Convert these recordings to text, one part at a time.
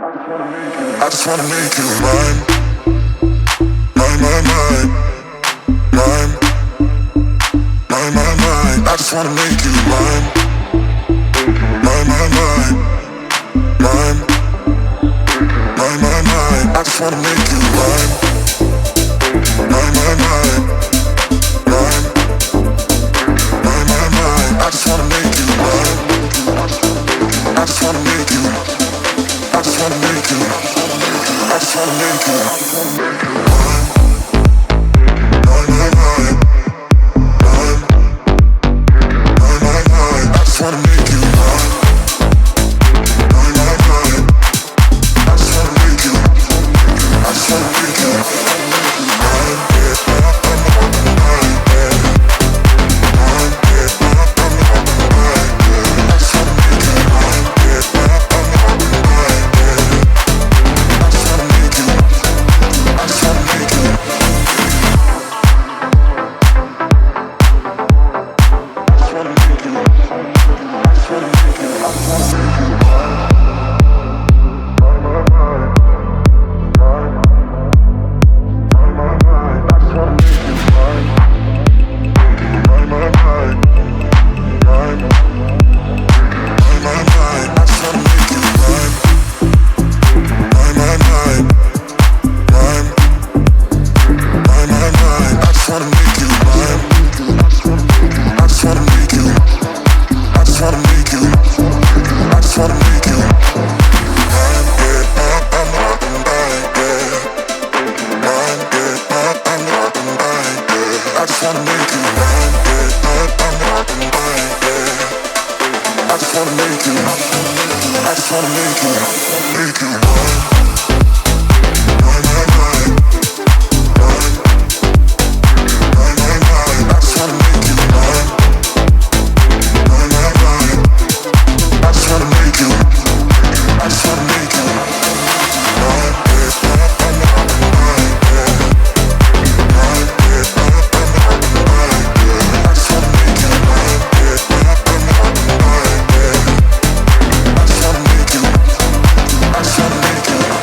I just wanna make you mine, mine, mine, mine, mine, mine, mine, mine. I just wanna make you mine, mine, mine, mine, mine, mine, mine, mine. I just wanna make you mine, mine, mine, mine, mine, mine, mine, mine. I just wanna make you mine. I just wanna make you. I just wanna make you. I just wanna make you. Mine, mine, mine, mine, mine, mine, mine, mine. I just wanna make you mine, mine, mine, mine. I just wanna make you. I just wanna make you mine, yeah, mine, mine, yeah, mine, yeah, mine, yeah. I just wanna make you mine, yeah, mine, mine, yeah. I just wanna make you. I just wanna make you. I just wanna make you. I just wanna make you. I just wanna make you mine, mine, mine, mine, mine, mine, mine, mine. I just wanna make you mine, mine, mine, mine, mine, mine, mine, mine. I just wanna make you mine, mine, mine, mine, mine, mine, mine, mine. I just wanna make you mine. I just wanna make you. I just wanna make you. I just wanna make you mine, yeah, mine, mine, yeah, mine, yeah, mine, mine, yeah. I just wanna make you mine, yeah, mine, mine, yeah. I just wanna make you. I just wanna make you. Make you mine, mine, mine, mine, mine, mine, mine, mine. I just wanna make you mine, mine, mine, mine. I just wanna make you. I just wanna make you mine, yeah, mine, mine, yeah, mine, yeah, mine, mine, yeah. I just wanna make you mine, yeah, mine, mine, yeah. I just wanna make you. I just wanna make you.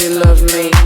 somebody love me.